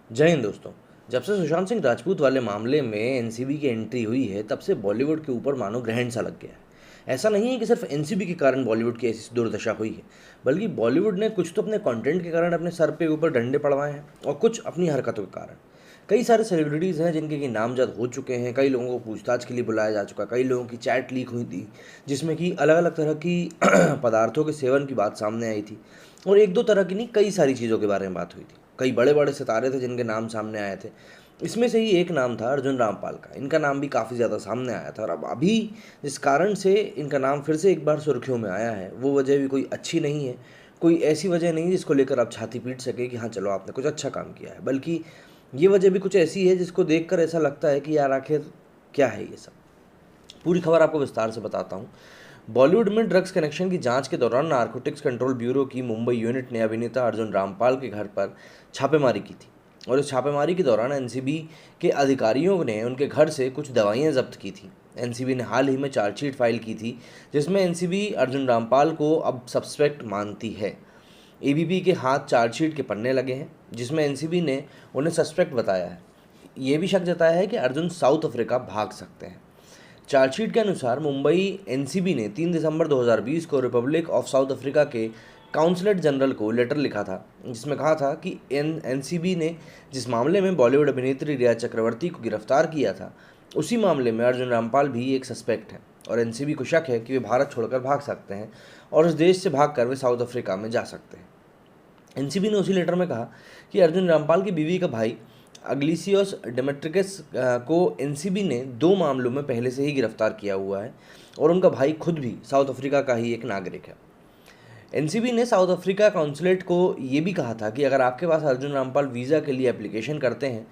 जय हिंद दोस्तों। जब से सुशांत सिंह राजपूत वाले मामले में एनसीबी की एंट्री हुई है तब से बॉलीवुड के ऊपर मानो ग्रहण सा लग गया है। ऐसा नहीं है कि सिर्फ एनसीबी के कारण बॉलीवुड की ऐसी दुर्दशा हुई है, बल्कि बॉलीवुड ने कुछ तो अपने कंटेंट के कारण अपने सर पे ऊपर डंडे पड़वाए हैं और कुछ अपनी हरकतों के कारण। कई सारे सेलिब्रिटीज़ हैं जिनके कि नामजद हो चुके हैं, कई लोगों को पूछताछ के लिए बुलाया जा चुका, कई लोगों की चैट लीक हुई थी जिसमें कि अलग अलग तरह की पदार्थों के सेवन की बात सामने आई थी। और एक दो तरह की नहीं, कई सारी चीज़ों के बारे में बात हुई थी। कई बड़े बड़े सितारे थे जिनके नाम सामने आए थे। इसमें से ही एक नाम था अर्जुन रामपाल का। इनका नाम भी काफ़ी ज़्यादा सामने आया था और अब अभी जिस कारण से इनका नाम फिर से एक बार सुर्खियों में आया है वो वजह भी कोई अच्छी नहीं है। कोई ऐसी वजह नहीं जिसको लेकर आप छाती पीट सके कि हाँ चलो आपने कुछ अच्छा काम किया है, बल्कि ये वजह भी कुछ ऐसी है जिसको देखकर ऐसा लगता है कि यार आखिर क्या है ये सब। पूरी खबर आपको विस्तार से बताता हूँ। बॉलीवुड में ड्रग्स कनेक्शन की जांच के दौरान नारकोटिक्स कंट्रोल ब्यूरो की मुंबई यूनिट ने अभिनेता अर्जुन रामपाल के घर पर छापेमारी की थी और इस छापेमारी के दौरान एनसीबी के अधिकारियों ने उनके घर से कुछ दवाइयां जब्त की थी। एनसीबी ने हाल ही में चार्जशीट फाइल की थी जिसमें एनसीबी अर्जुन रामपाल को अब सस्पेक्ट मानती है। एबीपी के हाथ चार्जशीट के पन्ने लगे हैं जिसमें एनसीबी ने उन्हें सस्पेक्ट बताया है। ये भी शक जताया है कि अर्जुन साउथ अफ्रीका भाग सकते हैं। चार्जशीट के अनुसार मुंबई एनसीबी ने 3 दिसंबर 2020 को रिपब्लिक ऑफ साउथ अफ्रीका के काउंसलेट जनरल को लेटर लिखा था जिसमें कहा था कि एनसीबी ने जिस मामले में बॉलीवुड अभिनेत्री रिया चक्रवर्ती को गिरफ्तार किया था उसी मामले में अर्जुन रामपाल भी एक सस्पेक्ट है और एनसीबी को शक है कि वे भारत छोड़कर भाग सकते हैं और इस देश से भागकर वे साउथ अफ्रीका में जा सकते हैं। एनसीबी ने उसी लेटर में कहा कि अर्जुन रामपाल की बीवी का भाई अग्लिसियोस डेमेट्रिकस को एनसीबी ने 2 मामलों में पहले से ही गिरफ्तार किया हुआ है और उनका भाई खुद भी साउथ अफ्रीका का ही एक नागरिक है। एनसीबी ने साउथ अफ्रीका काउंसलेट को ये भी कहा था कि अगर आपके पास अर्जुन रामपाल वीज़ा के लिए एप्लीकेशन करते हैं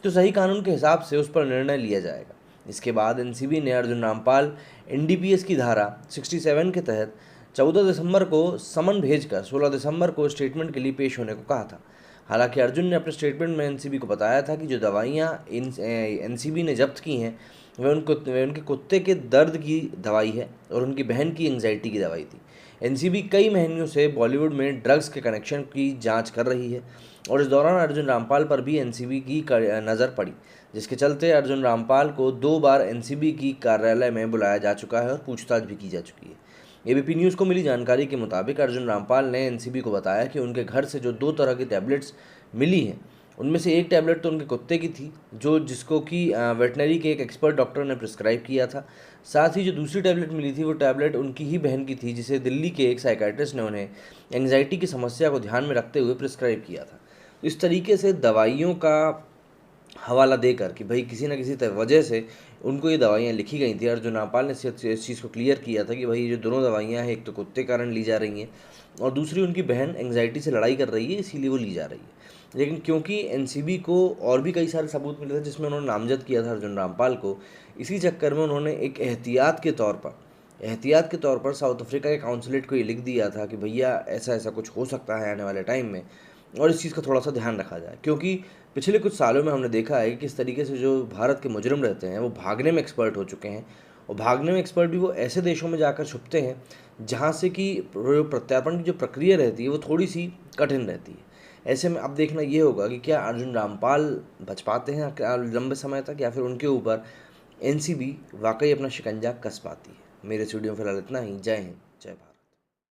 तो सही कानून के हिसाब से उस पर निर्णय लिया जाएगा। इसके बाद एनसीबी ने अर्जुन रामपाल एनडीपीएस की धारा 67 के तहत 14 दिसंबर को समन भेजकर 16 दिसंबर को स्टेटमेंट के लिए पेश होने को कहा था। हालांकि अर्जुन ने अपने स्टेटमेंट में एनसीबी को बताया था कि जो दवाइयाँ एनसीबी ने जब्त की हैं वे उनके कुत्ते के दर्द की दवाई है और उनकी बहन की एंग्जाइटी की दवाई थी। एनसीबी कई महीनों से बॉलीवुड में ड्रग्स के कनेक्शन की जांच कर रही है और इस दौरान अर्जुन रामपाल पर भी एनसीबी की नज़र पड़ी, जिसके चलते अर्जुन रामपाल को 2 बार एनसीबी की कार्यालय में बुलाया जा चुका है और पूछताछ भी की जा चुकी है। एबीपी न्यूज़ को मिली जानकारी के मुताबिक अर्जुन रामपाल ने एनसीबी को बताया कि उनके घर से जो 2 तरह की टैबलेट्स मिली हैं उनमें से एक टैबलेट तो उनके कुत्ते की थी जिसको कि वेटनरी के एक एक्सपर्ट डॉक्टर ने प्रिस्क्राइब किया था। साथ ही जो दूसरी टैबलेट मिली थी वो टैबलेट उनकी ही बहन की थी जिसे दिल्ली के एक साइकाइट्रिस्ट ने उन्हें एंग्जाइटी की समस्या को ध्यान में रखते हुए प्रिस्क्राइब किया था। तो इस तरीके से दवाइयों का हवाला देकर कि भाई किसी न किसी वजह से उनको ये दवाइयाँ लिखी गई थी। अर्जुन रामपाल ने इस चीज़ को क्लियर किया था कि भाई ये जो दोनों दवाइयाँ हैं, एक तो कुत्ते के कारण ली जा रही हैं और दूसरी उनकी बहन एंग्जाइटी से लड़ाई कर रही है इसीलिए वो ली जा रही है। लेकिन क्योंकि एनसीबी को और भी कई सारे सबूत मिले थे जिसमें उन्होंने नामजद किया था अर्जुन रामपाल को, इसी चक्कर में उन्होंने एक एहतियात के तौर पर साउथ अफ्रीका के काउंसलेट को ये लिख दिया था कि भैया ऐसा ऐसा कुछ हो सकता है आने वाले टाइम में और इस चीज़ का थोड़ा सा ध्यान रखा जाए। क्योंकि पिछले कुछ सालों में हमने देखा है कि किस तरीके से जो भारत के मुजरिम रहते हैं वो भागने में एक्सपर्ट हो चुके हैं और भागने में एक्सपर्ट भी वो ऐसे देशों में जाकर छुपते हैं जहाँ से कि प्रत्यार्पण की जो प्रक्रिया रहती है वो थोड़ी सी कठिन रहती है। ऐसे में अब देखना ये होगा कि क्या अर्जुन रामपाल बच पाते हैं लंबे समय तक या फिर उनके ऊपर एनसीबी वाकई अपना शिकंजा कस पाती है। मेरे स्टूडियो में फिलहाल इतना ही। जय हिंद।